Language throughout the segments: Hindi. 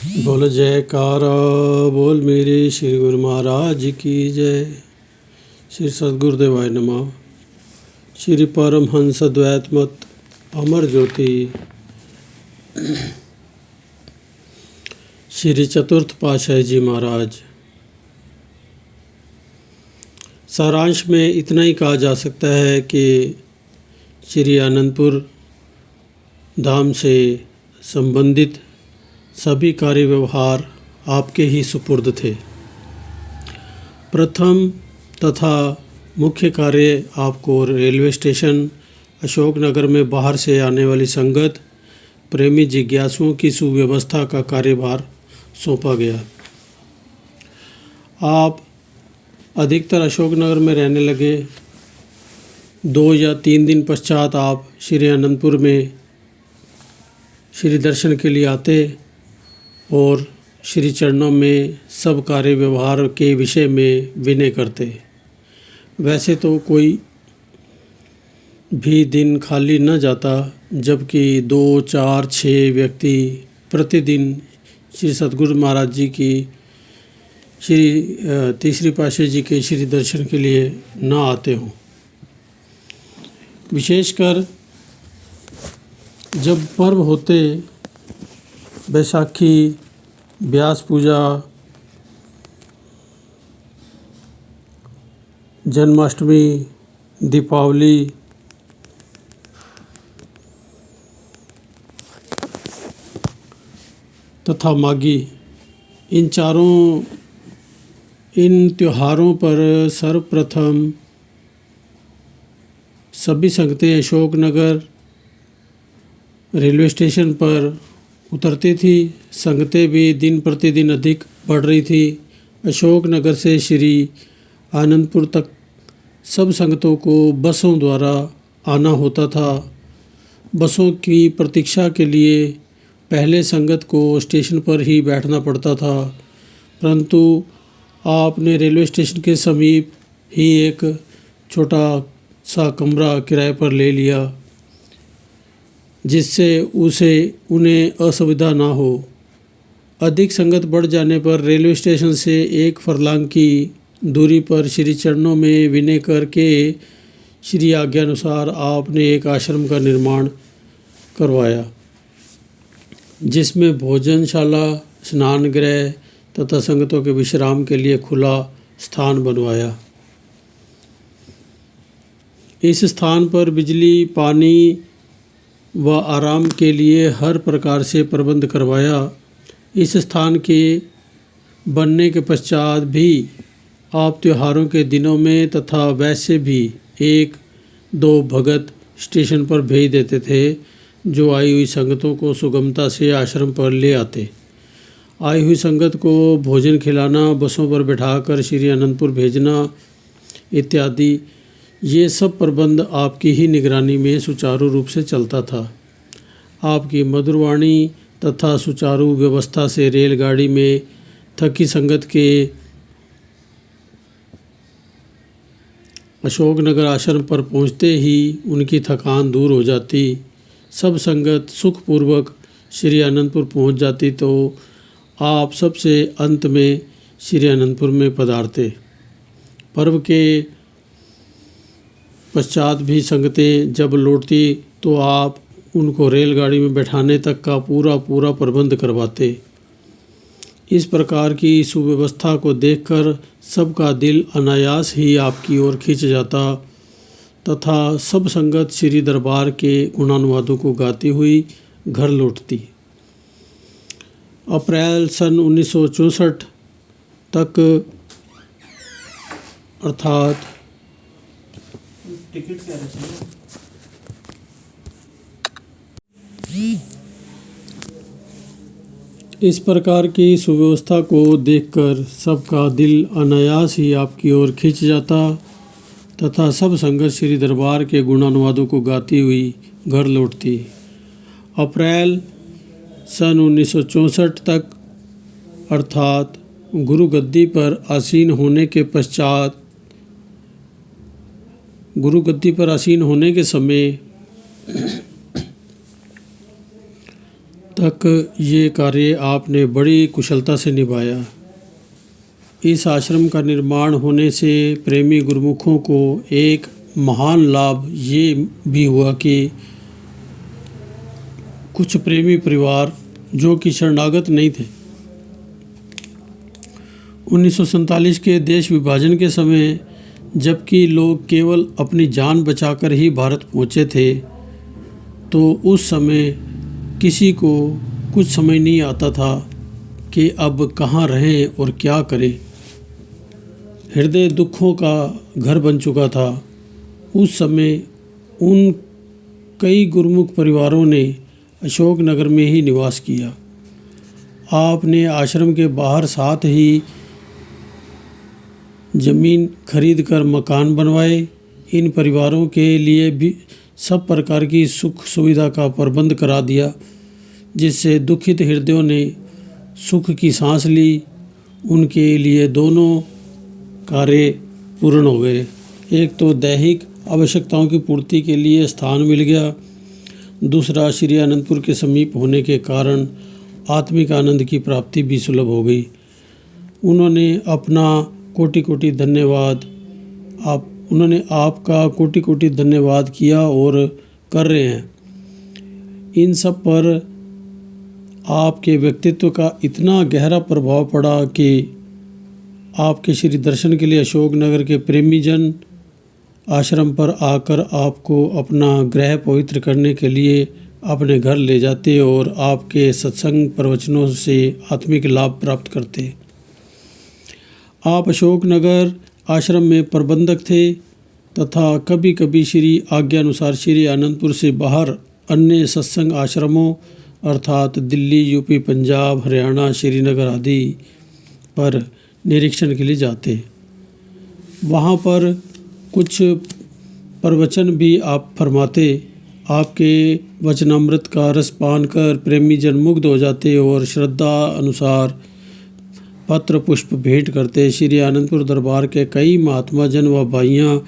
बोल जयकारा बोल मेरे श्री गुरु महाराज की जय। श्री सद्गुरुदेवाय नमः। श्री परमहंस द्वैत मत अमर ज्योति श्री चतुर्थ पातशाही जी महाराज। सारांश में इतना ही कहा जा सकता है कि श्री आनंदपुर धाम से संबंधित सभी कार्य व्यवहार आपके ही सुपुर्द थे। प्रथम तथा मुख्य कार्य आपको रेलवे स्टेशन अशोकनगर में बाहर से आने वाली संगत प्रेमी जिज्ञासुओं की सुव्यवस्था का कार्यभार सौंपा गया। आप अधिकतर अशोकनगर में रहने लगे। 2 या 3 दिन पश्चात आप श्री आनंदपुर में श्री दर्शन के लिए आते और श्री चरणों में सब कार्य व्यवहार के विषय में विनय करते। वैसे तो कोई भी दिन खाली न जाता जबकि 2, 4, 6 व्यक्ति प्रतिदिन श्री सद्गुरु महाराज जी की श्री तीसरी पातशाही जी के श्री दर्शन के लिए न आते हों। विशेषकर जब पर्व होते, बैसाखी, व्यास पूजा, जन्माष्टमी, दीपावली तथा माघी, इन त्योहारों पर सर्वप्रथम सभी संगतें अशोकनगर रेलवे स्टेशन पर उतरती थी। संगतें भी दिन प्रतिदिन अधिक बढ़ रही थी। अशोकनगर से श्री आनंदपुर तक सब संगतों को बसों द्वारा आना होता था। बसों की प्रतीक्षा के लिए पहले संगत को स्टेशन पर ही बैठना पड़ता था, परंतु आपने रेलवे स्टेशन के समीप ही एक छोटा सा कमरा किराए पर ले लिया, जिससे उन्हें असुविधा ना हो। अधिक संगत बढ़ जाने पर रेलवे स्टेशन से 1 फरलांग की दूरी पर श्री चरणों में विनय करके श्री आज्ञानुसार आपने एक आश्रम का निर्माण करवाया, जिसमें भोजनशाला, स्नान गृह तथा संगतों के विश्राम के लिए खुला स्थान बनवाया। इस स्थान पर बिजली, पानी व आराम के लिए हर प्रकार से प्रबंध करवाया। इस स्थान के बनने के पश्चात भी आप त्योहारों के दिनों में तथा वैसे भी 1-2 भगत स्टेशन पर भेज देते थे, जो आई हुई संगतों को सुगमता से आश्रम पर ले आते। आई हुई संगत को भोजन खिलाना, बसों पर बैठाकर श्री आनंदपुर भेजना इत्यादि, ये सब प्रबंध आपकी ही निगरानी में सुचारू रूप से चलता था। आपकी मधुरवाणी तथा सुचारू व्यवस्था से रेलगाड़ी में थकी संगत के अशोकनगर आश्रम पर पहुंचते ही उनकी थकान दूर हो जाती। सब संगत सुखपूर्वक श्री आनंदपुर पहुंच जाती तो आप सबसे अंत में श्री आनंदपुर में पधारते। पर्व के पश्चात भी संगतें जब लौटती तो आप उनको रेलगाड़ी में बैठाने तक का पूरा प्रबंध करवाते। इस प्रकार की सुव्यवस्था को देखकर सबका दिल अनायास ही आपकी ओर खिंच जाता तथा सब संगत श्री दरबार के गुणानुवादों को गाती हुई घर लौटती। अप्रैल सन 1964 तक अर्थात इस प्रकार की सुव्यवस्था को देखकर सबका दिल अनायास ही आपकी ओर खिंच जाता तथा सब संगत श्री दरबार के गुणानुवादों को गाती हुई घर लौटती। अप्रैल सन 1964 तक अर्थात गुरु गद्दी पर आसीन होने के समय तक ये कार्य आपने बड़ी कुशलता से निभाया। इस आश्रम का निर्माण होने से प्रेमी गुरुमुखों को एक महान लाभ ये भी हुआ कि कुछ प्रेमी परिवार जो कि शरणागत नहीं थे, 1947 के देश विभाजन के समय जबकि लोग केवल अपनी जान बचाकर ही भारत पहुँचे थे, तो उस समय किसी को कुछ समझ नहीं आता था कि अब कहाँ रहें और क्या करें। हृदय दुखों का घर बन चुका था। उस समय उन कई गुरुमुख परिवारों ने अशोकनगर में ही निवास किया। आपने आश्रम के बाहर साथ ही ज़मीन खरीदकर मकान बनवाए। इन परिवारों के लिए भी सब प्रकार की सुख सुविधा का प्रबंध करा दिया, जिससे दुखित हृदयों ने सुख की सांस ली। उनके लिए दोनों कार्य पूर्ण हो गए। एक तो दैहिक आवश्यकताओं की पूर्ति के लिए स्थान मिल गया, दूसरा श्री अनंतपुर के समीप होने के कारण आत्मिक आनंद की प्राप्ति भी सुलभ हो गई। उन्होंने आपका कोटि कोटि धन्यवाद किया और कर रहे हैं। इन सब पर आपके व्यक्तित्व का इतना गहरा प्रभाव पड़ा कि आपके श्री दर्शन के लिए अशोकनगर के प्रेमी जन आश्रम पर आकर आपको अपना गृह पवित्र करने के लिए अपने घर ले जाते और आपके सत्संग प्रवचनों से आत्मिक लाभ प्राप्त करते। आप अशोकनगर आश्रम में प्रबंधक थे तथा कभी कभी श्री आज्ञा अनुसार श्री आनंदपुर से बाहर अन्य सत्संग आश्रमों अर्थात दिल्ली, यूपी, पंजाब, हरियाणा, श्रीनगर आदि पर निरीक्षण के लिए जाते। वहाँ पर कुछ प्रवचन भी आप फरमाते। आपके वचनामृत का रस पान कर प्रेमी जन मुग्ध हो जाते और श्रद्धा अनुसार पत्र पुष्प भेंट करते। श्री आनंदपुर दरबार के कई महात्मा जन व भाइयाँ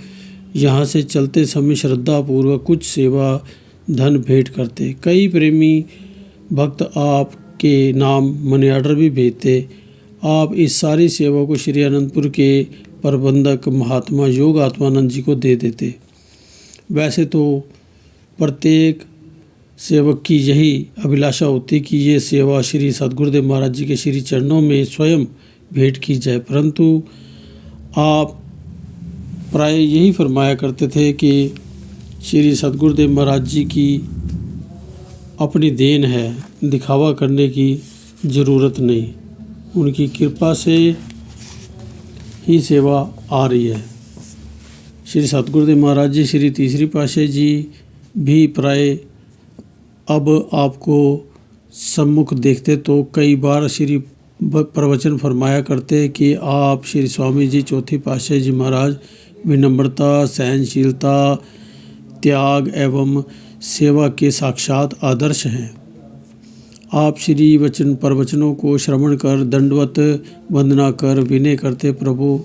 यहाँ से चलते समय श्रद्धापूर्वक कुछ सेवा धन भेंट करते। कई प्रेमी भक्त आपके नाम मनी आर्डर भी भेजते। आप इस सारी सेवा को श्री अनंतपुर के प्रबंधक महात्मा योग आत्मानंद जी को दे देते। वैसे तो प्रत्येक सेवक की यही अभिलाषा होती कि ये सेवा श्री सद्गुरुदेव महाराज जी के श्री चरणों में स्वयं भेंट की जाए, परंतु आप प्राय यही फरमाया करते थे कि श्री सद्गुरुदेव महाराज जी की अपनी देन है, दिखावा करने की ज़रूरत नहीं, उनकी कृपा से ही सेवा आ रही है। श्री सद्गुरुदेव महाराज जी श्री तीसरी पातशाही जी भी प्राय अब आपको सम्मुख देखते तो कई बार श्री प्रवचन फरमाया करते कि आप श्री स्वामी जी चौथी पातशाही जी महाराज विनम्रता, सहनशीलता, त्याग एवं सेवा के साक्षात आदर्श हैं। आप श्री वचन प्रवचनों को श्रवण कर दंडवत वंदना कर विनय करते, प्रभु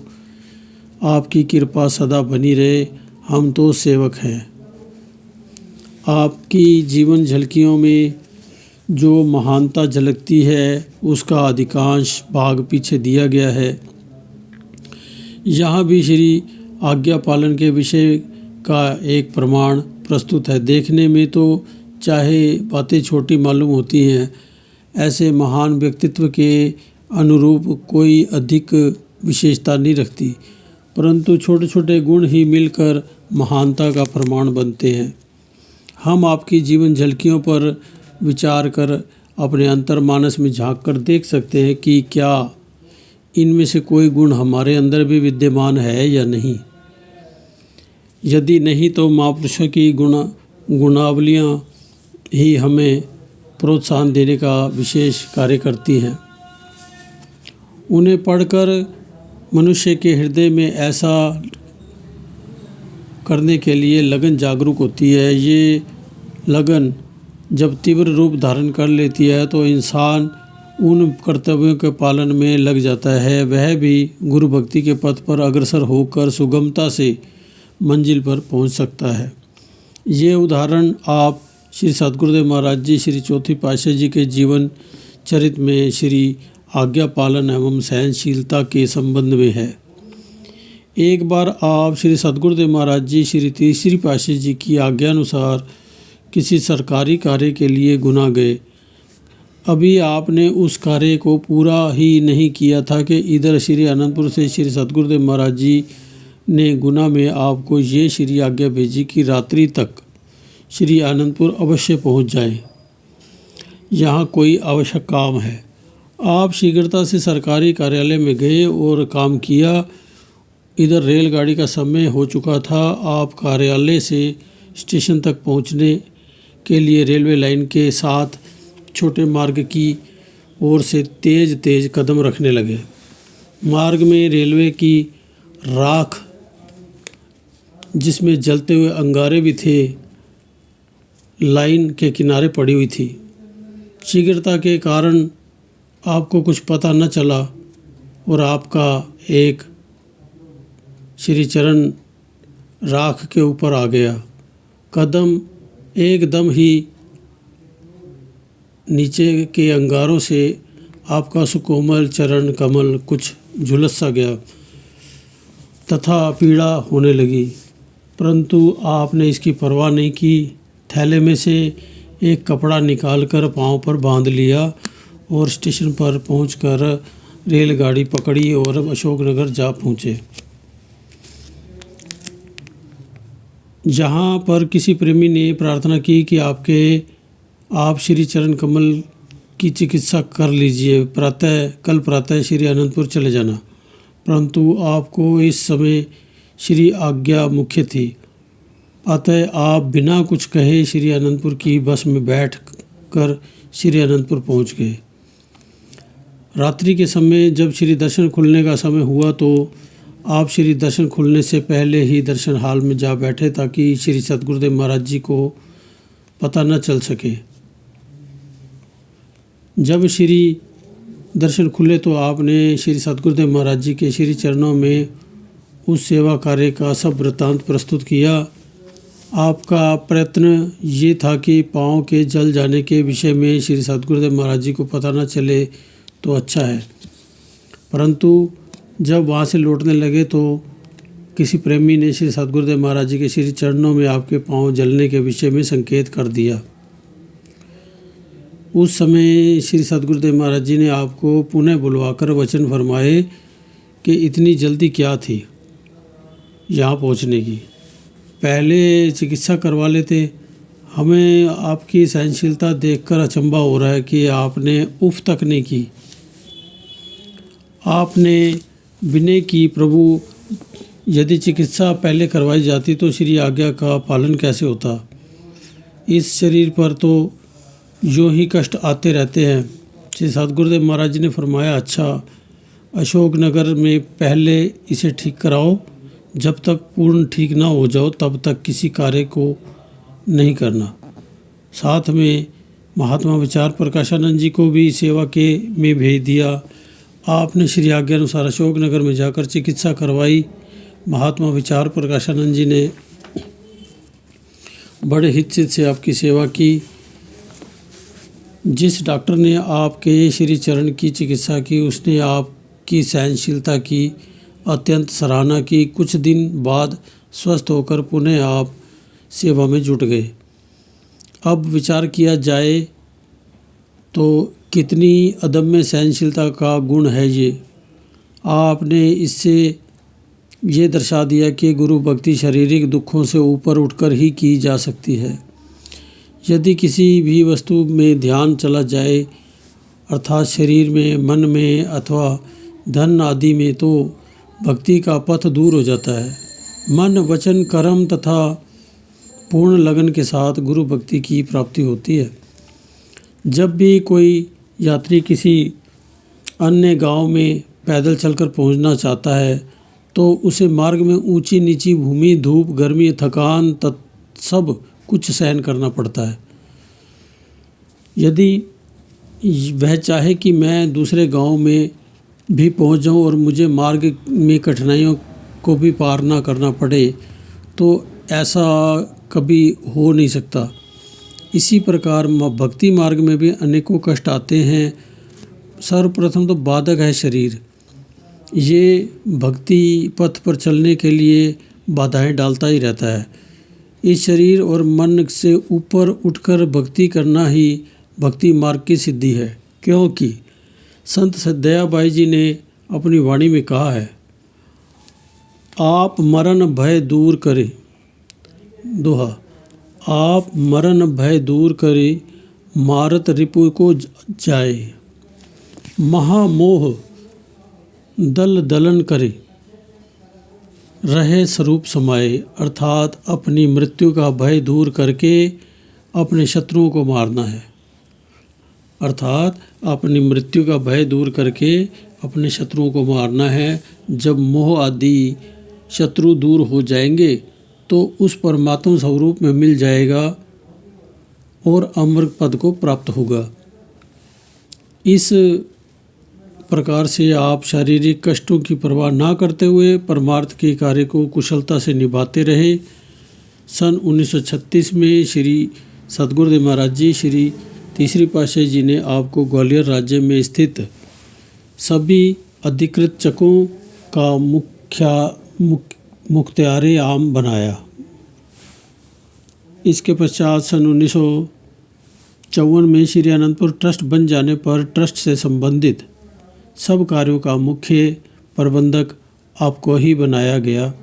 आपकी कृपा सदा बनी रहे, हम तो सेवक हैं। आपकी जीवन झलकियों में जो महानता झलकती है उसका अधिकांश भाग पीछे दिया गया है। यहाँ भी श्री आज्ञा पालन के विषय का एक प्रमाण प्रस्तुत है। देखने में तो चाहे बातें छोटी मालूम होती हैं, ऐसे महान व्यक्तित्व के अनुरूप कोई अधिक विशेषता नहीं रखती, परंतु छोटे छोटे गुण ही मिलकर महानता का प्रमाण बनते हैं। हम आपकी जीवन झलकियों पर विचार कर अपने अंतर्मानस में झांक कर देख सकते हैं कि क्या इनमें से कोई गुण हमारे अंदर भी विद्यमान है या नहीं। यदि नहीं तो महापुरुषों की गुणावलियाँ ही हमें प्रोत्साहन देने का विशेष कार्य करती हैं। उन्हें पढ़कर मनुष्य के हृदय में ऐसा करने के लिए लगन जागरूक होती है। ये लगन जब तीव्र रूप धारण कर लेती है तो इंसान उन कर्तव्यों के पालन में लग जाता है। वह भी गुरु भक्ति के पथ पर अग्रसर होकर सुगमता से मंजिल पर पहुंच सकता है। ये उदाहरण आप श्री सतगुरुदेव महाराज जी श्री चौथी पातशाही जी के जीवन चरित में श्री आज्ञा पालन एवं सहनशीलता के संबंध में है। एक बार आप श्री सतगुरुदेव महाराज जी श्री तीसरी पातशाही जी की आज्ञा अनुसार किसी सरकारी कार्य के लिए गुना गए। अभी आपने उस कार्य को पूरा ही नहीं किया था कि इधर श्री आनंदपुर से श्री सतगुरुदेव महाराज जी ने गुना में आपको ये श्री आज्ञा भेजी कि रात्रि तक श्री आनंदपुर अवश्य पहुंच जाएं, यहाँ कोई आवश्यक काम है। आप शीघ्रता से सरकारी कार्यालय में गए और काम किया। इधर रेलगाड़ी का समय हो चुका था। आप कार्यालय से स्टेशन तक पहुंचने के लिए रेलवे लाइन के साथ छोटे मार्ग की ओर से तेज तेज कदम रखने लगे। मार्ग में रेलवे की राख, जिसमें जलते हुए अंगारे भी थे, लाइन के किनारे पड़ी हुई थी। शीघ्रता के कारण आपको कुछ पता न चला और आपका एक श्री चरण राख के ऊपर आ गया। कदम एकदम ही नीचे के अंगारों से आपका सुकोमल चरण कमल कुछ झुलस सा गया तथा पीड़ा होने लगी, परंतु आपने इसकी परवाह नहीं की। थैले में से एक कपड़ा निकालकर पांव पर बांध लिया और स्टेशन पर पहुंचकर रेलगाड़ी पकड़ी और अशोकनगर जा पहुंचे। जहां पर किसी प्रेमी ने प्रार्थना की कि आप श्री चरण कमल की चिकित्सा कर लीजिए, कल प्रातः श्री आनंदपुर चले जाना, परंतु आपको इस समय श्री आज्ञा मुख्य थी। अतः आप बिना कुछ कहे श्री आनंदपुर की बस में बैठ कर श्री आनंदपुर पहुंच गए। रात्रि के समय जब श्री दर्शन खुलने का समय हुआ तो आप श्री दर्शन खुलने से पहले ही दर्शन हाल में जा बैठे ताकि श्री सतगुरुदेव महाराज जी को पता न चल सके। जब श्री दर्शन खुले तो आपने श्री सतगुरुदेव महाराज जी के श्री चरणों में उस सेवा कार्य का सब वृत्तांत प्रस्तुत किया। आपका प्रयत्न ये था कि पाँव के जल जाने के विषय में श्री सतगुरुदेव महाराज जी को पता न चले तो अच्छा है, परंतु जब वहाँ से लौटने लगे तो किसी प्रेमी ने श्री सतगुरुदेव महाराज जी के श्री चरणों में आपके पाँव जलने के विषय में संकेत कर दिया। उस समय श्री सतगुरुदेव महाराज जी ने आपको पुनः बुलवाकर वचन फरमाए कि इतनी जल्दी क्या थी यहाँ पहुँचने की, पहले चिकित्सा करवा लेते। हमें आपकी सहनशीलता देखकर अचंभा हो रहा है कि आपने उफ तक नहीं की। आपने विनय की, प्रभु यदि चिकित्सा पहले करवाई जाती तो श्री आज्ञा का पालन कैसे होता। इस शरीर पर तो यूँ ही कष्ट आते रहते हैं। श्री सतगुरुदेव महाराज जी ने फरमाया, अच्छा अशोकनगर में पहले इसे ठीक कराओ, जब तक पूर्ण ठीक ना हो जाओ तब तक किसी कार्य को नहीं करना। साथ में महात्मा विचार प्रकाशानंद जी को भी सेवा के में भेज दिया। आपने श्री आज्ञा अनुसार अशोकनगर में जाकर चिकित्सा करवाई। महात्मा विचार प्रकाशानंद जी ने बड़े हित से आपकी सेवा की। जिस डॉक्टर ने आपके श्री चरण की चिकित्सा की उसने आपकी सहनशीलता की अत्यंत सराहना की। कुछ दिन बाद स्वस्थ होकर पुनः आप सेवा में जुट गए। अब विचार किया जाए तो कितनी अदम्य सहनशीलता का गुण है ये। आपने इससे ये दर्शा दिया कि गुरु भक्ति शारीरिक दुखों से ऊपर उठकर ही की जा सकती है। यदि किसी भी वस्तु में ध्यान चला जाए, अर्थात शरीर में, मन में अथवा धन आदि में, तो भक्ति का पथ दूर हो जाता है। मन, वचन, कर्म तथा पूर्ण लगन के साथ गुरु भक्ति की प्राप्ति होती है। जब भी कोई यात्री किसी अन्य गांव में पैदल चलकर पहुंचना चाहता है तो उसे मार्ग में ऊंची नीची भूमि, धूप, गर्मी, थकान सब कुछ सहन करना पड़ता है। यदि वह चाहे कि मैं दूसरे गांव में भी पहुंच जाऊं और मुझे मार्ग में कठिनाइयों को भी पार ना करना पड़े तो ऐसा कभी हो नहीं सकता। इसी प्रकार भक्ति मार्ग में भी अनेकों कष्ट आते हैं। सर्वप्रथम तो बाधक है शरीर। ये भक्ति पथ पर चलने के लिए बाधाएं डालता ही रहता है। इस शरीर और मन से ऊपर उठकर भक्ति करना ही भक्ति मार्ग की सिद्धि है, क्योंकि संत दयाबाई जी ने अपनी वाणी में कहा है, आप मरण भय दूर करे, दोहा, आप मरण भय दूर करे, मारत रिपु को जाए, महामोह दल दलन करे, रहे स्वरूप समाये। अर्थात अपनी मृत्यु का भय दूर करके अपने शत्रुओं को मारना है। अर्थात अपनी मृत्यु का भय दूर करके अपने शत्रुओं को मारना है। जब मोह आदि शत्रु दूर हो जाएंगे तो उस परमात्मा स्वरूप में मिल जाएगा और अमृत पद को प्राप्त होगा। इस प्रकार से आप शारीरिक कष्टों की परवाह ना करते हुए परमार्थ के कार्य को कुशलता से निभाते रहे। सन 1936 में श्री सतगुरुदेव महाराज जी श्री तीसरी पातशाही जी ने आपको ग्वालियर राज्य में स्थित सभी अधिकृत चकों का मुख्तियारे आम बनाया। इसके पश्चात सन 1954 में श्री अनंतपुर ट्रस्ट बन जाने पर ट्रस्ट से संबंधित सब कार्यों का मुख्य प्रबंधक आपको ही बनाया गया।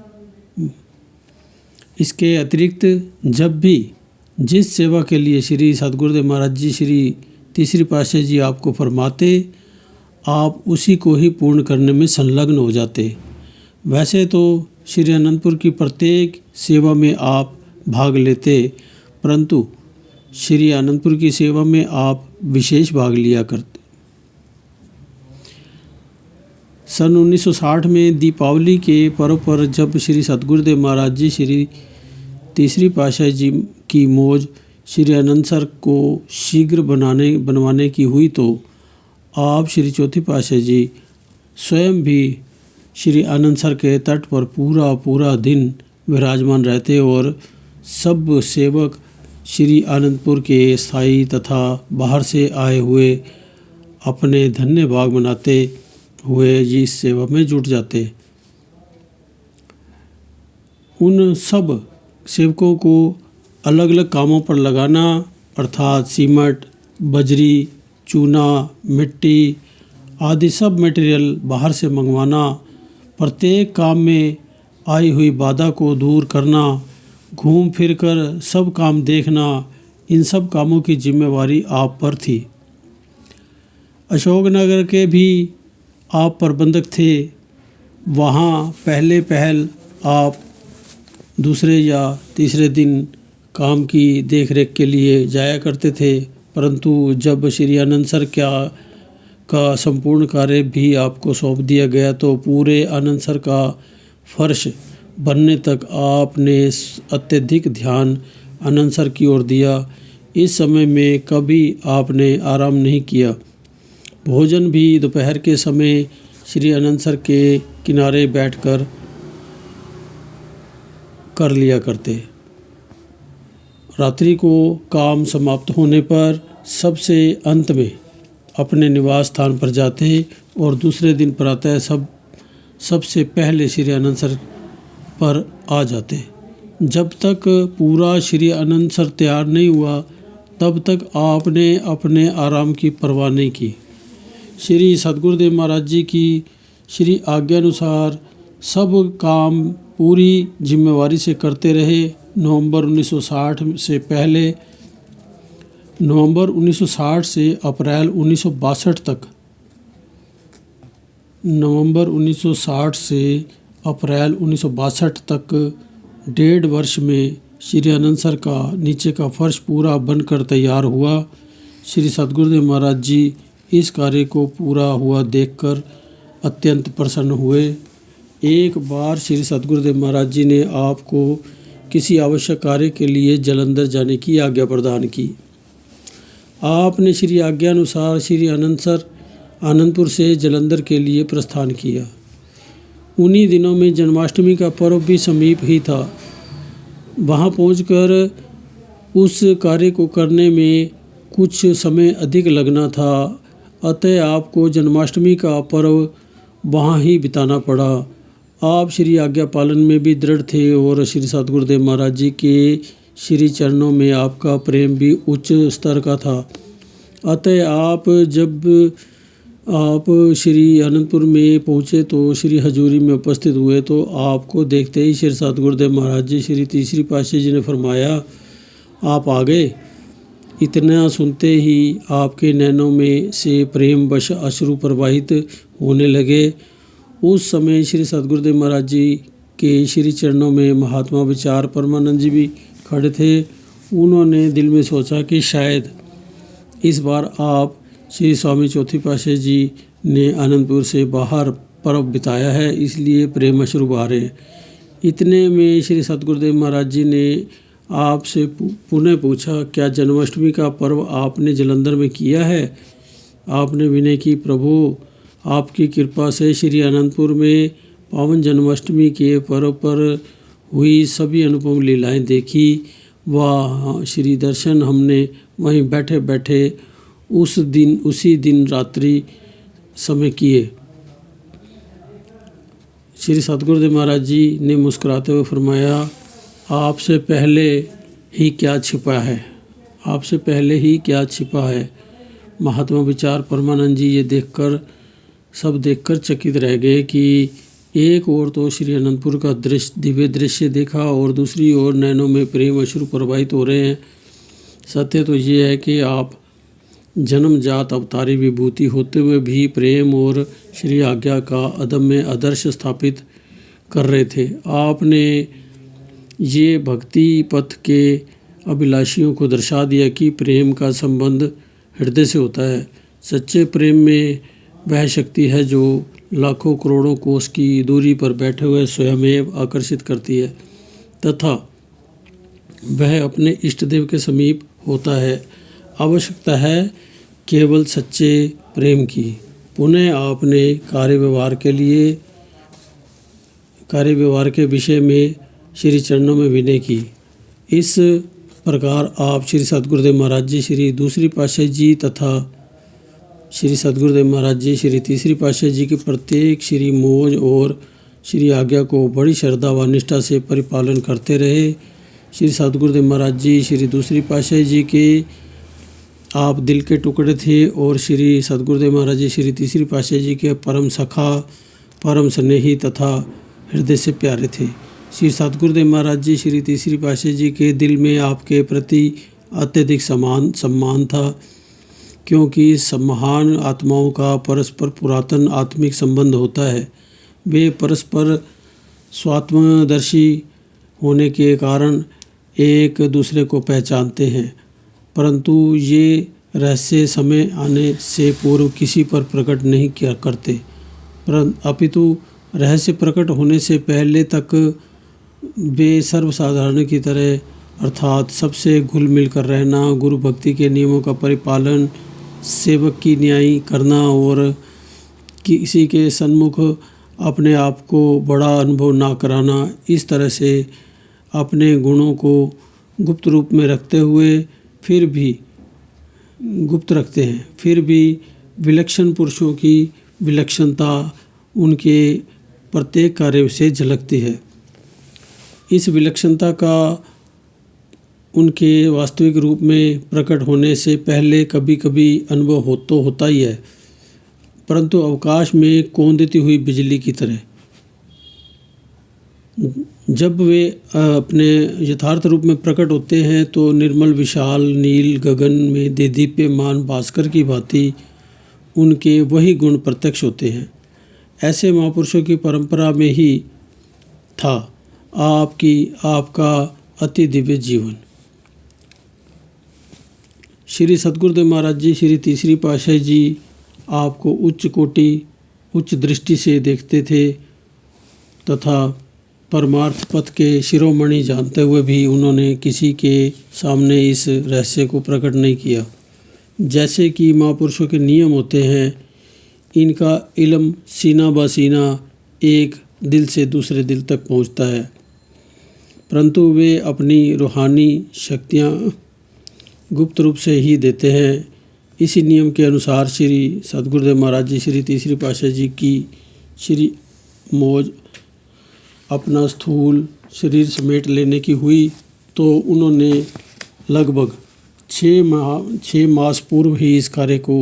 इसके अतिरिक्त जब भी जिस सेवा के लिए श्री सतगुरुदेव महाराज जी श्री तीसरी पातशाही जी आपको फरमाते, आप उसी को ही पूर्ण करने में संलग्न हो जाते। वैसे तो श्री अनंतपुर की प्रत्येक सेवा में आप भाग लेते, परंतु श्री अनंतपुर की सेवा में आप विशेष भाग लिया करते। सन 1960 में दीपावली के पर्व पर जब श्री सतगुरुदेव महाराज जी श्री तीसरी पातशाही जी की मौज श्री अनंत सर को शीघ्र बनवाने की हुई तो आप श्री चौथी पातशाही जी स्वयं भी श्री आनंद सर के तट पर पूरा दिन विराजमान रहते और सब सेवक श्री आनंदपुर के स्थायी तथा बाहर से आए हुए अपने धन्य भाग मनाते हुए इस सेवा में जुट जाते। उन सब सेवकों को अलग अलग कामों पर लगाना, अर्थात सीमेंट, बजरी, चूना, मिट्टी आदि सब मटेरियल बाहर से मंगवाना, प्रत्येक काम में आई हुई बाधा को दूर करना, घूम फिर कर सब काम देखना, इन सब कामों की जिम्मेवारी आप पर थी। अशोकनगर के भी आप प्रबंधक थे। वहाँ पहल आप दूसरे या तीसरे दिन काम की देखरेख के लिए जाया करते थे, परंतु जब श्री आनंद सर का संपूर्ण कार्य भी आपको सौंप दिया गया तो पूरे आनंद सर का फर्श बनने तक आपने अत्यधिक ध्यान आनंद सर की ओर दिया। इस समय में कभी आपने आराम नहीं किया। भोजन भी दोपहर के समय श्री आनंद सर के किनारे बैठकर कर लिया करते। रात्रि को काम समाप्त होने पर सबसे अंत में अपने निवास स्थान पर जाते और दूसरे दिन प्रातः सबसे पहले श्री आनंद सर पर आ जाते। जब तक पूरा श्री आनंद सर तैयार नहीं हुआ तब तक आपने अपने आराम की परवाह नहीं की। श्री सतगुरुदेव महाराज जी की श्री आज्ञानुसार सब काम पूरी जिम्मेवारी से करते रहे। नवंबर 1960 से अप्रैल 1962 तक, नवंबर 1960 से अप्रैल 1962 तक 1.5 वर्ष में श्री आनंद सर का नीचे का फर्श पूरा बनकर तैयार हुआ। श्री सतगुरुदेव महाराज जी इस कार्य को पूरा हुआ देखकर अत्यंत प्रसन्न हुए। एक बार श्री सतगुरुदेव महाराज जी ने आपको किसी आवश्यक कार्य के लिए जालंधर जाने की आज्ञा प्रदान की। आपने श्री आज्ञानुसार श्री आनंद सर आनंदपुर से जालंधर के लिए प्रस्थान किया। उन्हीं दिनों में जन्माष्टमी का पर्व भी समीप ही था। वहां पहुंचकर उस कार्य को करने में कुछ समय अधिक लगना था, अतः आपको जन्माष्टमी का पर्व वहाँ ही बिताना पड़ा। आप श्री आज्ञा पालन में भी दृढ़ थे और श्री सद्गुरुदेव महाराज जी के श्री चरणों में आपका प्रेम भी उच्च स्तर का था। अतः आप श्री अनंतपुर में पहुँचे तो श्री हजूरी में उपस्थित हुए तो आपको देखते ही श्री सद्गुरुदेव महाराज जी श्री तीसरी पातशाही जी ने फरमाया, आप आ गए। इतना सुनते ही आपके नैनों में से प्रेम वश अश्रु प्रवाहित होने लगे। उस समय श्री सद्गुरुदेव महाराज जी के श्री चरणों में महात्मा विचार परमानंद जी भी खड़े थे। उन्होंने दिल में सोचा कि शायद इस बार आप श्री स्वामी चौथी पातशाही जी ने आनंदपुर से बाहर पर्व बिताया है, इसलिए प्रेम अश्रु बहा रहे। इतने में श्री सद्गुरुदेव महाराज जी ने आपसे पुनः पूछा, क्या जन्माष्टमी का पर्व आपने जलंधर में किया है? आपने विनय की, प्रभु आपकी कृपा से श्री अनंतपुर में पावन जन्माष्टमी के पर्व पर हुई सभी अनुपम लीलाएं देखी। वह श्री दर्शन हमने वहीं बैठे बैठे उसी दिन रात्रि समय किए। श्री सद्गुरुदेव महाराज जी ने मुस्कुराते हुए फरमाया, आपसे पहले ही क्या छिपा है, आपसे पहले ही क्या छिपा है। महात्मा विचार परमानंद जी ये देखकर चकित रह गए कि एक ओर तो श्री अनंतपुर का दिव्य दृश्य देखा और दूसरी ओर नैनों में प्रेम अश्रु प्रवाहित हो रहे हैं। सत्य तो ये है कि आप जन्मजात अवतारी विभूति होते हुए भी प्रेम और श्री आज्ञा का अदम्य आदर्श स्थापित कर रहे थे। आपने ये भक्ति पथ के अभिलाषियों को दर्शा दिया कि प्रेम का संबंध हृदय से होता है। सच्चे प्रेम में वह शक्ति है जो लाखों करोड़ों कोस की दूरी पर बैठे हुए स्वयमेव आकर्षित करती है तथा वह अपने इष्ट देव के समीप होता है। आवश्यकता है केवल सच्चे प्रेम की। पुनः आपने कार्य व्यवहार के विषय में श्री चरणों में विनय की। इस प्रकार आप श्री सद्गुरुदेव महाराज जी श्री दूसरी पातशाही जी तथा श्री सद्गुरुदेव महाराज जी श्री तीसरी पातशाही जी के प्रत्येक श्री मौज और श्री आज्ञा को बड़ी श्रद्धा व निष्ठा से परिपालन करते रहे। श्री सद्गुरुदेव महाराज जी श्री दूसरी पातशाही जी के आप दिल के टुकड़े थे और श्री सद्गुरुदेव महाराज जी श्री तीसरी पातशाही जी के परम सखा, परम स्नेही तथा हृदय से प्यारे थे। श्री सद्गुरुदेव महाराज जी श्री तीसरी पातशाही जी के दिल में आपके प्रति अत्यधिक सम्मान था, क्योंकि महान आत्माओं का परस्पर पुरातन आत्मिक संबंध होता है। वे परस्पर स्वात्मदर्शी होने के कारण एक दूसरे को पहचानते हैं, परंतु ये रहस्य समय आने से पूर्व किसी पर प्रकट नहीं किया करते, अपितु रहस्य प्रकट होने से पहले तक वे सर्वसाधारण की तरह अर्थात सबसे घुल मिल कर रहना, गुरु भक्ति के नियमों का परिपालन, सेवक की न्याय करना और किसी के सन्मुख अपने आप को बड़ा अनुभव ना कराना, इस तरह से अपने गुणों को गुप्त रूप में रखते हुए फिर भी विलक्षण पुरुषों की विलक्षणता उनके प्रत्येक कार्य से झलकती है। इस विलक्षणता का उनके वास्तविक रूप में प्रकट होने से पहले कभी कभी अनुभव होता ही है, परंतु अवकाश में कौंधती हुई बिजली की तरह। जब वे अपने यथार्थ रूप में प्रकट होते हैं तो निर्मल विशाल नील गगन में देदीप्यमान भास्कर की भांति उनके वही गुण प्रत्यक्ष होते हैं। ऐसे महापुरुषों की परंपरा में ही था आपका अति दिव्य जीवन। श्री सद्गुरुदेव महाराज जी श्री तीसरी पातशाही जी आपको उच्च दृष्टि से देखते थे तथा परमार्थ पथ के शिरोमणि जानते हुए भी उन्होंने किसी के सामने इस रहस्य को प्रकट नहीं किया। जैसे कि महापुरुषों के नियम होते हैं, इनका इल्म सीना ब सीना एक दिल से दूसरे दिल तक पहुंचता है। परंतु वे अपनी रूहानी शक्तियाँ गुप्त रूप से ही देते हैं। इसी नियम के अनुसार श्री सतगुरुदेव महाराज जी श्री तीसरी पातशाही जी की श्री मौज अपना स्थूल शरीर समेट लेने की हुई तो उन्होंने लगभग 6 मास पूर्व ही इस कार्य को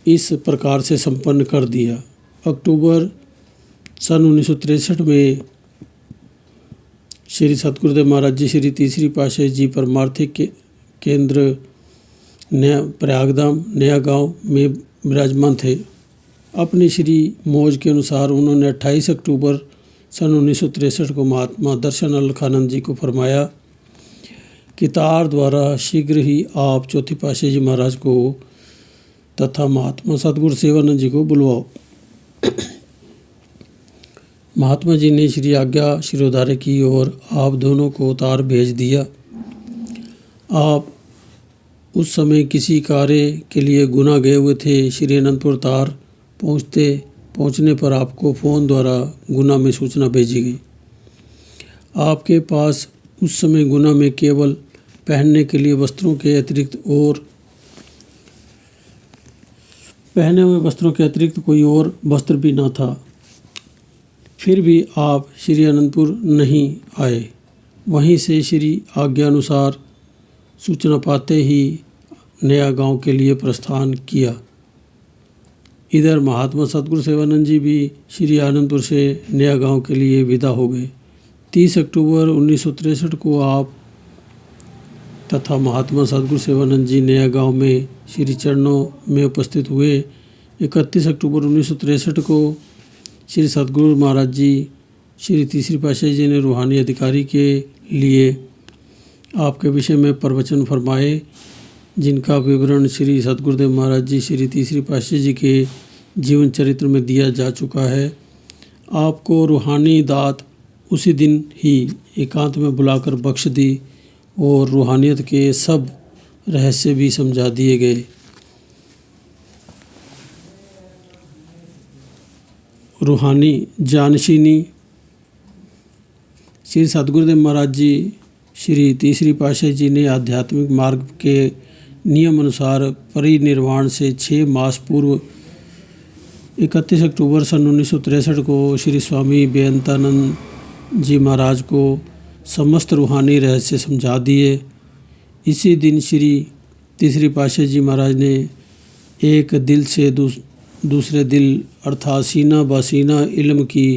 इस प्रकार से संपन्न कर दिया। अक्टूबर सन 1963 में श्री सतगुरुदेव महाराज जी श्री तीसरी पातशाही जी परमार्थिक केंद्र नया प्रयागधाम नया गांव में विराजमान थे। अपनी श्री मौज के अनुसार उन्होंने 28 अक्टूबर सन 1963 को महात्मा दर्शन अलखानंद जी को फरमाया कि तार द्वारा शीघ्र ही आप चौथी पातशाही जी महाराज को तथा महात्मा सतगुरु सेवानंद जी को बुलवाओ। महात्मा जी ने श्री आज्ञा शिरोधार्य की और आप दोनों को तार भेज दिया। आप उस समय किसी कार्य के लिए गुना गए हुए थे। श्री अनंतपुर तार पहुंचने पर आपको फ़ोन द्वारा गुना में सूचना भेजी गई। आपके पास उस समय गुना में केवल पहनने के लिए वस्त्रों के अतिरिक्त और पहने हुए वस्त्रों के अतिरिक्त कोई और वस्त्र भी न था। फिर भी आप श्री अनंतपुर नहीं आए। वहीं से श्री आज्ञा अनुसार सूचना पाते ही नया गांव के लिए प्रस्थान किया। इधर महात्मा सतगुरु सेवानंद जी भी श्री आनंदपुर से नया गांव के लिए विदा हो गए। 30 अक्टूबर 1963 को आप तथा महात्मा सतगुरु सेवानंद जी नया गांव में श्री चरणों में उपस्थित हुए। 31 अक्टूबर 1963 को श्री सतगुरु महाराज जी श्री तीसरी पातशाही जी ने रूहानी अधिकारी के लिए आपके विषय में प्रवचन फरमाए, जिनका विवरण श्री सतगुरुदेव महाराज जी श्री तीसरी पातशाही जी के जीवन चरित्र में दिया जा चुका है। आपको रूहानी दात उसी दिन ही एकांत में बुलाकर बख्श दी और रूहानियत के सब रहस्य भी समझा दिए गए। रूहानी जानशीनी श्री सतगुरुदेव महाराज जी श्री तीसरी पातशाही जी ने आध्यात्मिक मार्ग के नियम अनुसार परिनिर्वाण से 6 मास पूर्व 31 अक्टूबर सन 1963 को श्री स्वामी बेअंतानंद जी महाराज को समस्त रूहानी रहस्य समझा दिए। इसी दिन श्री तीसरी पातशाही जी महाराज ने एक दिल से दूसरे दिल अर्थात सीना बासीना इल्म की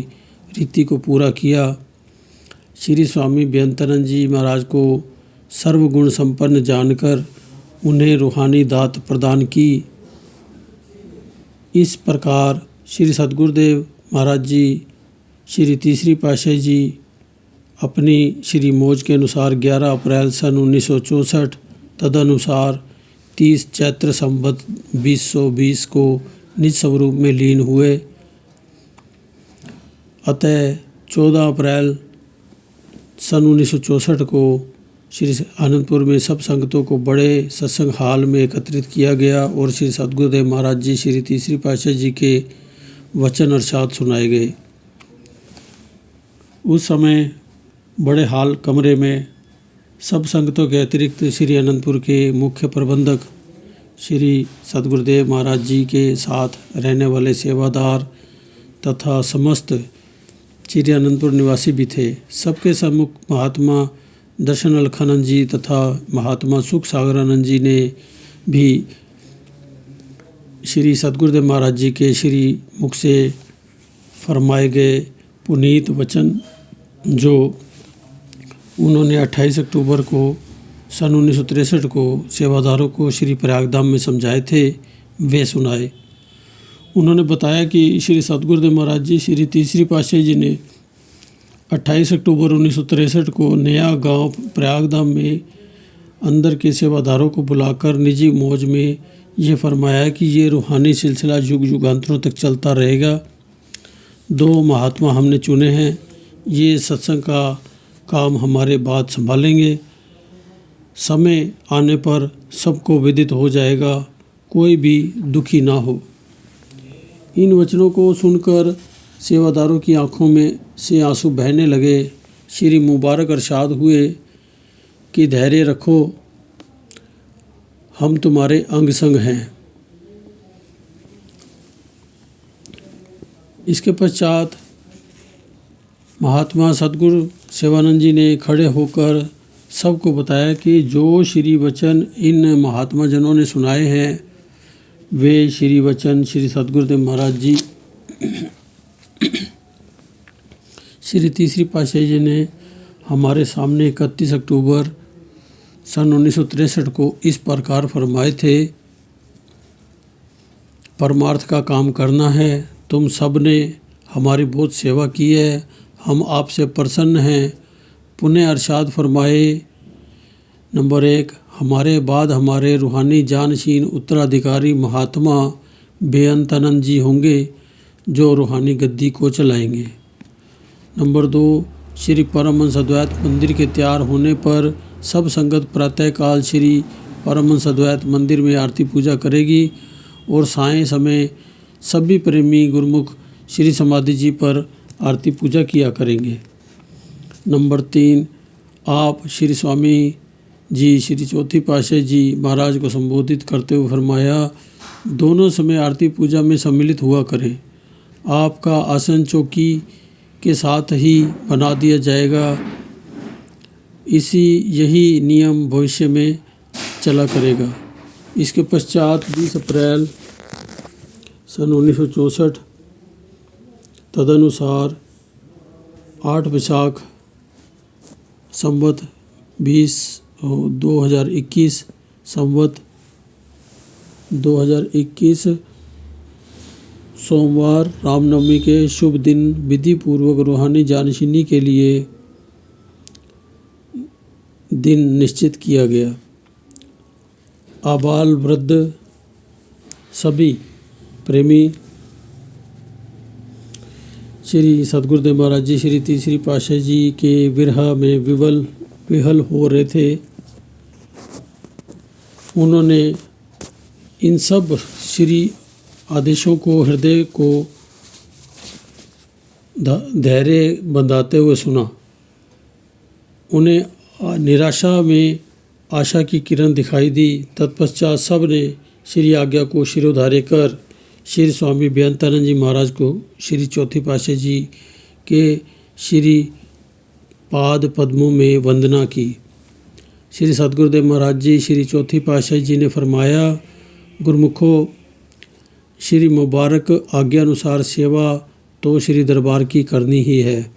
रीति को पूरा किया। श्री स्वामी बेअंतानंद जी महाराज को सर्वगुण संपन्न जानकर उन्हें रूहानी दात प्रदान की। इस प्रकार श्री सतगुरुदेव महाराज जी श्री तीसरी पातशाही जी अपनी श्री मौज के अनुसार 11 अप्रैल सन 1964 तदनुसार 30 चैत्र संवत 2020 को निज स्वरूप में लीन हुए। अतः 14 अप्रैल सन 1964 को श्री आनंदपुर में सब संगतों को बड़े सत्संग हाल में एकत्रित किया गया और श्री सतगुरुदेव महाराज जी श्री तीसरी पातशाही जी के वचन अरशाद सुनाए गए। उस समय बड़े हाल कमरे में सब संगतों के अतिरिक्त श्री आनंदपुर के मुख्य प्रबंधक श्री सतगुरुदेव महाराज जी के साथ रहने वाले सेवादार तथा समस्त श्री आनंदपुर निवासी भी थे। सबके सम्मुख महात्मा दर्शन अलखानंद जी तथा महात्मा सुख सागरानंद जी ने भी श्री सतगुरुदेव महाराज जी के श्री मुख से फरमाए गए पुनीत वचन जो उन्होंने 28 अक्टूबर को सन 1963 को सेवादारों को श्री प्रयागधाम में समझाए थे, वे सुनाए। उन्होंने बताया कि श्री सतगुरुदेव महाराज जी श्री तीसरी पातशाही जी ने 28 अक्टूबर 1963 को नया गांव प्रयागधाम में अंदर के सेवादारों को बुलाकर निजी मौज में ये फरमाया कि ये रूहानी सिलसिला युग युगांतरों तक चलता रहेगा। 2 महात्मा हमने चुने हैं, ये सत्संग का काम हमारे बाद संभालेंगे। समय आने पर सबको विदित हो जाएगा, कोई भी दुखी ना हो। इन वचनों को सुनकर सेवादारों की आंखों में से आंसू बहने लगे। श्री मुबारक अरशाद हुए कि धैर्य रखो, हम तुम्हारे अंग संग हैं। इसके पश्चात महात्मा सद्गुरु शिवानंद जी ने खड़े होकर सबको बताया कि जो श्री वचन इन महात्मा जनों ने सुनाए हैं वे श्री वचन श्री सद्गुरुदेव महाराज जी श्री तीसरी पातशाही जी ने हमारे सामने 31 अक्टूबर सन 1963 को इस प्रकार फरमाए थे। परमार्थ का काम करना है। तुम सब ने हमारी बहुत सेवा की है, हम आपसे प्रसन्न हैं। पुण्य अरशाद फरमाए, नंबर 1, हमारे बाद हमारे रूहानी जानशीन उत्तराधिकारी महात्मा बेअंतानंद जी होंगे जो रूहानी गद्दी को चलाएंगे। नंबर 2, श्री परमहंस अद्वैत मंदिर के तैयार होने पर सब संगत प्रातःकाल श्री परमहंस अद्वैत मंदिर में आरती पूजा करेगी और सायं समय सभी प्रेमी गुरुमुख श्री समाधि जी पर आरती पूजा किया करेंगे। नंबर 3, आप श्री स्वामी जी श्री चौथी पातशाही जी महाराज को संबोधित करते हुए फरमाया, दोनों समय आरती पूजा में सम्मिलित हुआ करें। आपका आसन चौकी के साथ ही बना दिया जाएगा। यही नियम भविष्य में चला करेगा। इसके पश्चात 20 अप्रैल सन 1964 तदनुसार 8 वैशाख संवत 2021 संवत 2021 सोमवार रामनवमी के शुभ दिन विधि पूर्वक रूहानी जानशीनी के लिए दिन निश्चित किया गया। आबाल वृद्ध सभी प्रेमी श्री सद्गुरुदेव महाराज जी श्री तीसरी पातशाही जी के विरह में विहल हो रहे थे। उन्होंने इन सब श्री आदेशों को हृदय को धैर्य बंधाते हुए सुना। उन्हें निराशा में आशा की किरण दिखाई दी। तत्पश्चात सब ने श्री आज्ञा को शिरोधार्य कर श्री स्वामी बेअंतानंद जी महाराज को श्री चौथी पातशाही जी के श्री पाद पद्मों में वंदना की। श्री सद्गुरुदेव महाराज जी श्री चौथी पातशाही जी ने फरमाया, गुरुमुखों, श्री मुबारक आज्ञा अनुसार सेवा तो श्री दरबार की करनी ही है।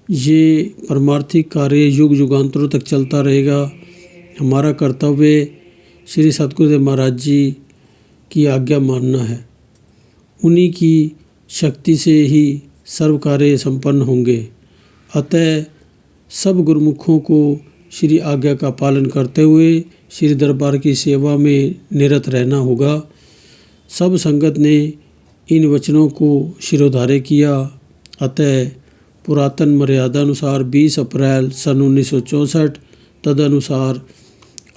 ये परमार्थिक कार्य युग युगांतरों तक चलता रहेगा। हमारा कर्तव्य श्री सद्गुरुदेव महाराज जी की आज्ञा मानना है। उन्हीं की शक्ति से ही सर्व कार्य संपन्न होंगे। अतः सब गुरुमुखों को श्री आज्ञा का पालन करते हुए श्री दरबार की सेवा में निरत रहना होगा। सब संगत ने इन वचनों को शिरोधार्य किया। अतः पुरातन मर्यादा अनुसार 20 अप्रैल सन 1964 तदनुसार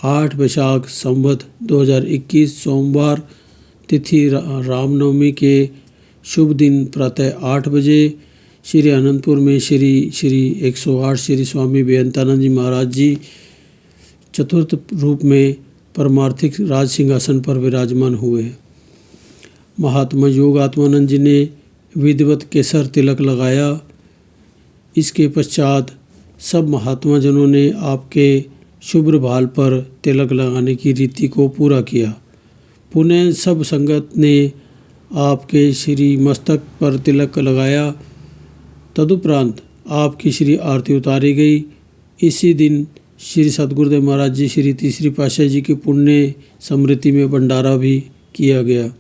8 वैशाख संवत 2021 सोमवार तिथि रामनवमी के शुभ दिन प्रातः 8 बजे श्री अनंतपुर में श्री 108 श्री स्वामी बेअंतानंद जी महाराज जी चतुर्थ रूप में परमार्थिक राज सिंहासन पर विराजमान हुए। महात्मा योग आत्मानंद जी ने विधिवत केसर तिलक लगाया। इसके पश्चात सब महात्मा जनों ने आपके शुभ्र भाल पर तिलक लगाने की रीति को पूरा किया। पुनः सब संगत ने आपके श्री मस्तक पर तिलक लगाया। तदुपरांत आपकी श्री आरती उतारी गई। इसी दिन श्री सद्गुरुदेव महाराज जी श्री तीसरी पातशाही जी की पुण्य स्मृति में भंडारा भी किया गया।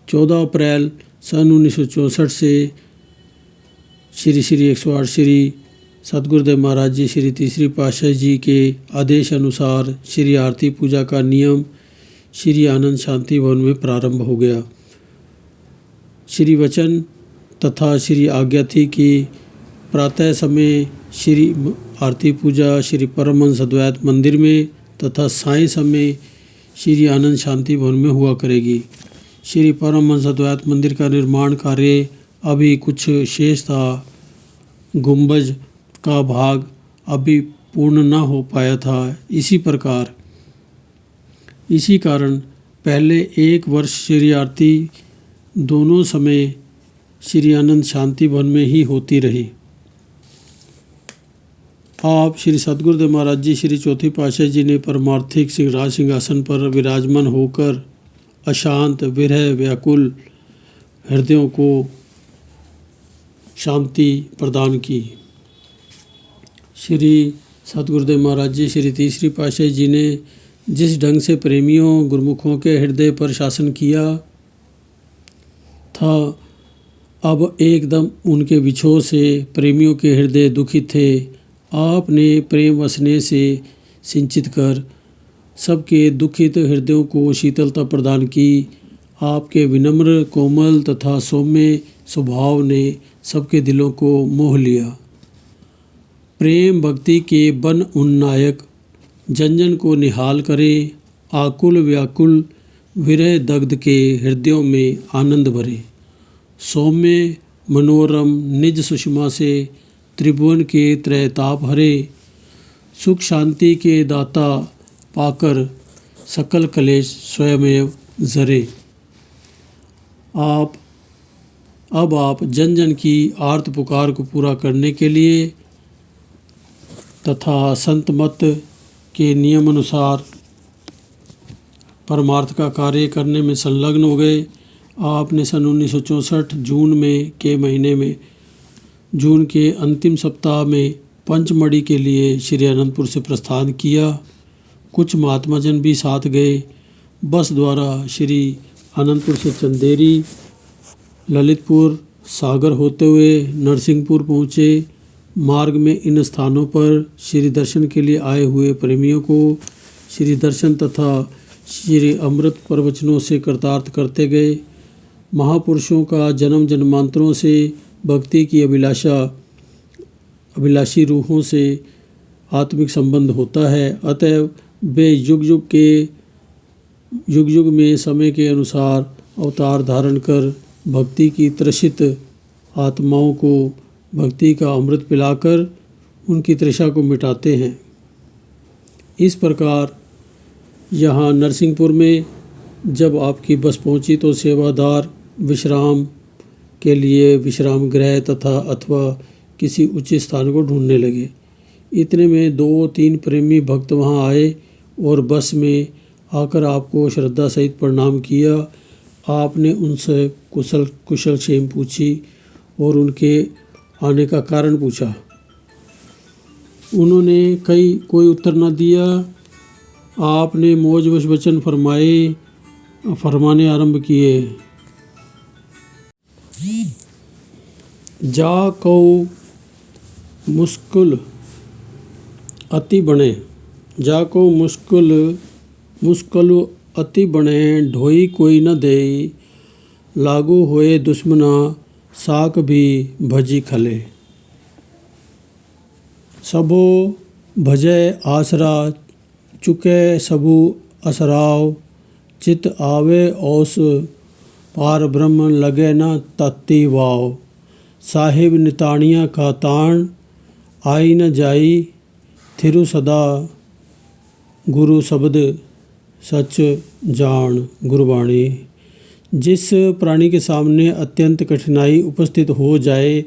14 अप्रैल सन 1964 से श्री 108 श्री सद्गुरुदेव महाराज जी श्री तीसरी पातशाही जी के आदेश अनुसार श्री आरती पूजा का नियम श्री आनंद शांति भवन में प्रारंभ हो गया। श्री वचन तथा श्री आज्ञा थी कि प्रातः समय श्री आरती पूजा श्री परमहंस अद्वैत मंदिर में तथा सायं समय श्री आनंद शांति भवन में हुआ करेगी। श्री परमहंस अद्वैत मंदिर का निर्माण कार्य अभी कुछ शेष था। गुंबज का भाग अभी पूर्ण न हो पाया था। इसी कारण पहले 1 वर्ष श्री आरती दोनों समय श्री आनंद शांति वन में ही होती रही। आप श्री सद्गुरुदेव महाराज जी श्री चौथी पातशाही जी ने परमार्थिक राज सिंहासन पर विराजमान होकर अशांत विरह व्याकुल हृदयों को शांति प्रदान की। श्री सद्गुरुदेव महाराज जी श्री तीसरी पातशाही जी ने जिस ढंग से प्रेमियों गुरुमुखों के हृदय पर शासन किया था, अब एकदम उनके विछोह से प्रेमियों के हृदय दुखित थे। आपने प्रेम व स्नेह से सिंचित कर सबके दुखित हृदयों को शीतलता प्रदान की। आपके विनम्र कोमल तथा सौम्य स्वभाव ने सबके दिलों को मोह लिया। प्रेम भक्ति के बन उन्नायक जन जन को निहाल करे, आकुल व्याकुल विरह दग्ध के हृदयों में आनंद भरे। सौम्य मनोरम निज सुषमा से त्रिभुवन के त्रैताप हरे, सुख शांति के दाता पाकर सकल कलेश स्वयमेव जरे। अब आप जन जन की आर्त पुकार को पूरा करने के लिए तथा संत मत के नियम अनुसार परमार्थ का कार्य करने में संलग्न हो गए। आपने सन 1964 जून के अंतिम सप्ताह में पंचमढ़ी के लिए श्री अनंतपुर से प्रस्थान किया। कुछ महात्मा जन भी साथ गए। बस द्वारा श्री अनंतपुर से चंदेरी, ललितपुर, सागर होते हुए नरसिंहपुर पहुँचे। मार्ग में इन स्थानों पर श्री दर्शन के लिए आए हुए प्रेमियों को श्री दर्शन तथा श्री अमृत प्रवचनों से कृतार्थ करते गए। महापुरुषों का जन्म जन्मांतरों से भक्ति की अभिलाषी रूहों से आत्मिक संबंध होता है। अतएव वे युग युग में समय के अनुसार अवतार धारण कर भक्ति की त्रसित आत्माओं को भक्ति का अमृत पिलाकर उनकी तृषा को मिटाते हैं। इस प्रकार यहाँ नरसिंहपुर में जब आपकी बस पहुँची तो सेवादार विश्राम के लिए विश्राम गृह तथा अथवा किसी उचित स्थान को ढूंढने लगे। इतने में 2-3 प्रेमी भक्त वहाँ आए और बस में आकर आपको श्रद्धा सहित प्रणाम किया। आपने उनसे कुशल क्षेम पूछी और उनके आने का कारण पूछा। उन्होंने कोई उत्तर न दिया। आपने मौजवश वचन फरमाने आरंभ किए। जा कऊ मुश्किल अति बने, जा को मुश्किल अति बने, ढोई कोई न देई, लागू होए दुश्मना साक भी भजी खले। सबो भजय आसरा, चुके सबू असराव, चित आवे ओस, पार ब्रह्म लगे न तत्ती वाव। साहिब निताणिया का ताण, आई न जाई, थिरु सदा, गुरु शब्द सच जान गुरबाणी। जिस प्राणी के सामने अत्यंत कठिनाई उपस्थित हो जाए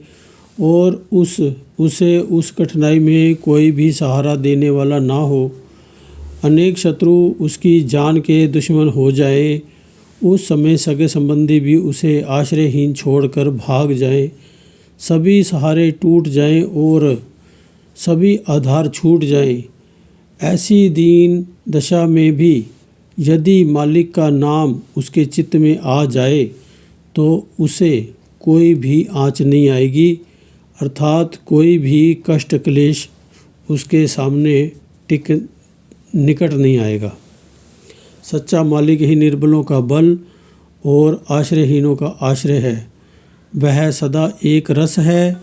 और उसे उस कठिनाई में कोई भी सहारा देने वाला ना हो, अनेक शत्रु उसकी जान के दुश्मन हो जाए, उस समय सगे संबंधी भी उसे आश्रयहीन छोड़कर भाग जाएं, सभी सहारे टूट जाएं और सभी आधार छूट जाएं, ऐसी दीन दशा में भी यदि मालिक का नाम उसके चित्त में आ जाए तो उसे कोई भी आँच नहीं आएगी, अर्थात कोई भी कष्ट क्लेश उसके सामने निकट नहीं आएगा। सच्चा मालिक ही निर्बलों का बल और आश्रयहीनों का आश्रय है। वह सदा एक रस है,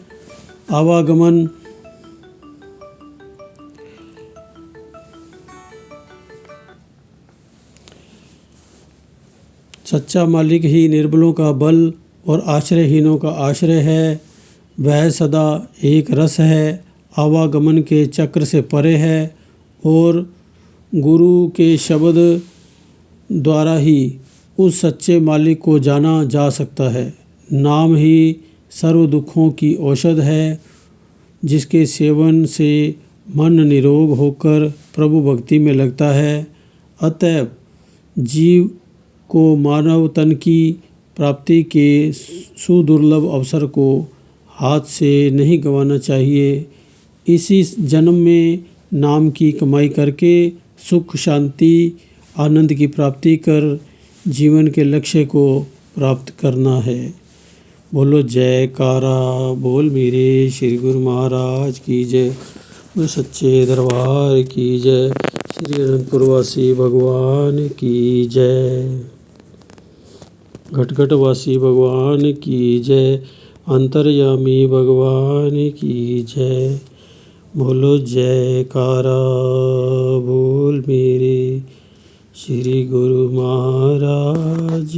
आवागमन सच्चा मालिक ही निर्बलों का बल और आश्रयहीनों का आश्रय है। वह सदा एक रस है, आवागमन के चक्र से परे है और गुरु के शब्द द्वारा ही उस सच्चे मालिक को जाना जा सकता है। नाम ही सर्व दुखों की औषध है, जिसके सेवन से मन निरोग होकर प्रभु भक्ति में लगता है। अतएव जीव को मानव तन की प्राप्ति के सुदुर्लभ अवसर को हाथ से नहीं गंवाना चाहिए। इसी जन्म में नाम की कमाई करके सुख शांति आनंद की प्राप्ति कर जीवन के लक्ष्य को प्राप्त करना है। बोलो जयकारा बोल मेरे श्री गुरु महाराज की जय, बोलो सच्चे दरबार की जय, श्री अनंतपुरवासी भगवान की जय, घटघटवासी भगवान की जय, अंतर्यामी भगवान की जय। बोलो जयकारा बोल मेरे श्री गुरु महाराज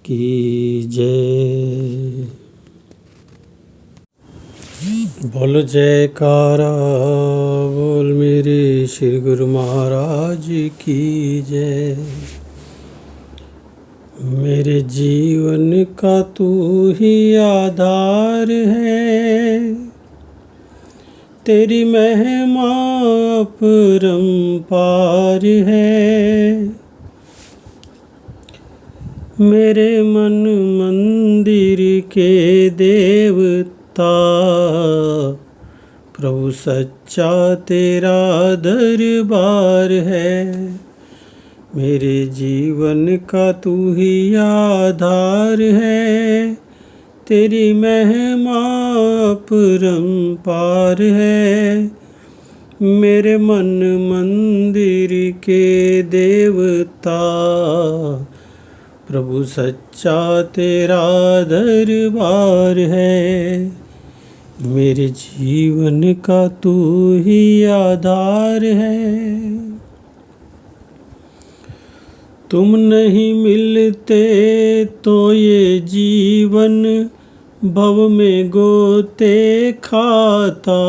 की जय। बोलो जयकारा बोल मेरे श्री गुरु महाराज की जय। मेरे जीवन का तू ही आधार है, तेरी महिमा अपरंपार है। मेरे मन मंदिर के देवता, प्रभु सच्चा तेरा दरबार है। मेरे जीवन का तू ही आधार है, तेरी महिमा अपरंपार है। मेरे मन मंदिर के देवता, प्रभु सच्चा तेरा दरबार है। मेरे जीवन का तू ही आधार है। तुम नहीं मिलते तो ये जीवन भव में गोते खाता,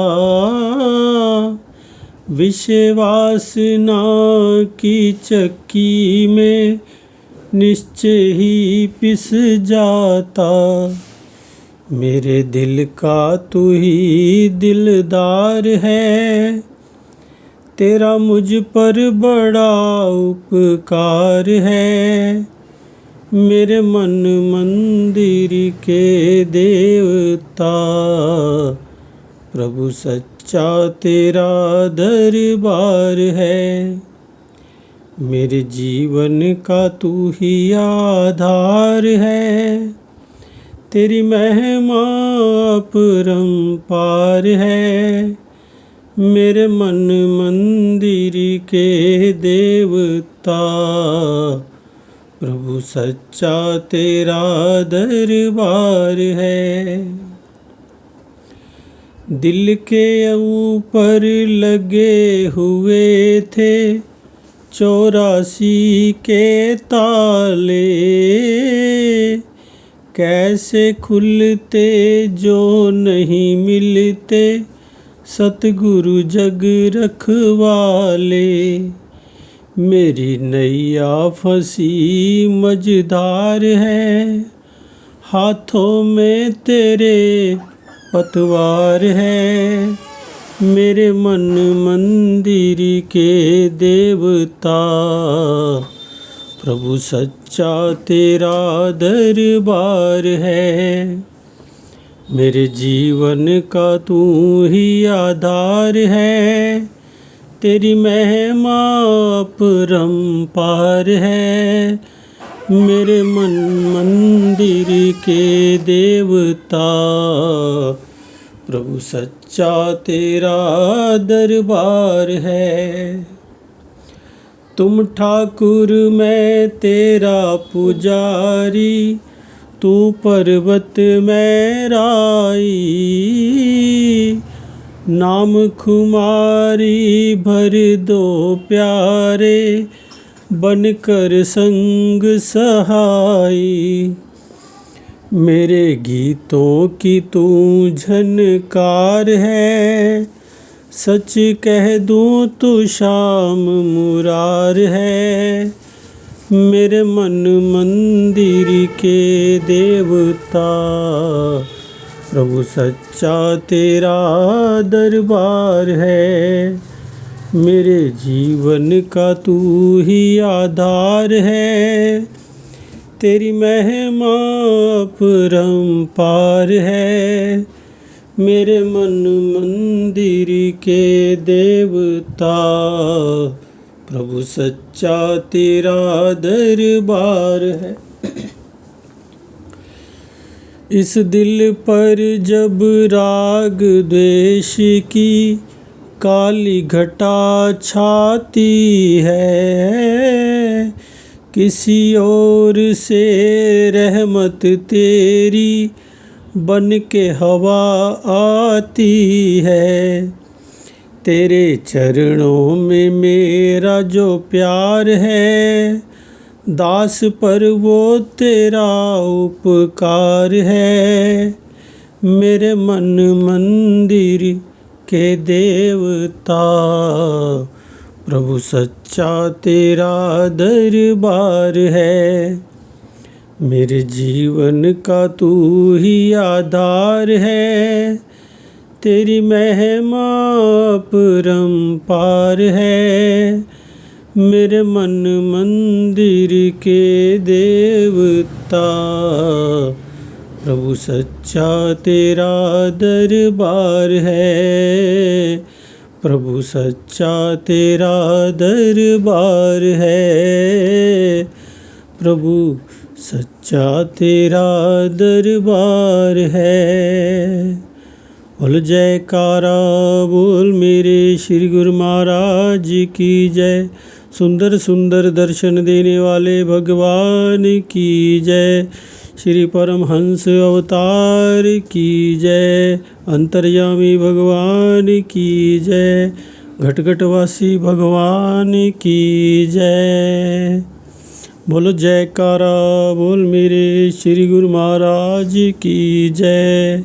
विषवासना की चक्की में निश्चय ही पिस जाता। मेरे दिल का तू ही दिलदार है, तेरा मुझ पर बड़ा उपकार है। मेरे मन मंदिर के देवता, प्रभु सच्चा तेरा दरबार है। मेरे जीवन का तू ही आधार है, तेरी महिमा अपरंपार है। मेरे मन मंदिर के देवता, प्रभु सच्चा तेरा दरबार है। दिल के ऊपर लगे हुए थे 84 के ताले, कैसे खुलते जो नहीं मिलते सतगुरु जग रखवाले। मेरी नैया फंसी मझधार है, हाथों में तेरे पतवार है। मेरे मन मंदिर के देवता, प्रभु सच्चा तेरा दरबार है। मेरे जीवन का तू ही आधार है, तेरी महिमा अपरंपार है। मेरे मन मंदिर के देवता, प्रभु सच्चा तेरा दरबार है। तुम ठाकुर मैं तेरा पुजारी, तू पर्वत में राई। नाम खुमारी भर दो प्यारे, बनकर संग सहाई। मेरे गीतों की तू झनकार है, सच कह दूं तो शाम मुरार है। मेरे मन मंदिर के देवता, प्रभु सच्चा तेरा दरबार है। मेरे जीवन का तू ही आधार है, तेरी महिमा अपरंपार है। मेरे मन मंदिर के देवता, प्रभु सच्चा तेरा दरबार है। इस दिल पर जब राग द्वेष की काली घटा छाती है, किसी और से रहमत तेरी बन के हवा आती है। तेरे चरणों में मेरा जो प्यार है, दास पर वो तेरा उपकार है। मेरे मन मंदिर के देवता, प्रभु सच्चा तेरा दरबार है। मेरे जीवन का तू ही आधार है, तेरी महिमा अपरंपार है। मेरे मन मंदिर के देवता, प्रभु सच्चा तेरा दरबार है। प्रभु सच्चा तेरा दरबार है। प्रभु सच्चा तेरा दरबार है। बोल जयकारा बोल मेरे श्री गुरु महाराज की जय। सुंदर सुंदर दर्शन देने वाले भगवान की जय। श्री परमहंस अवतार की जय। अंतर्यामी भगवान की जय। घटघटवासी भगवान की जय। बोलो जयकारा बोल मेरे श्री गुरु महाराज की जय।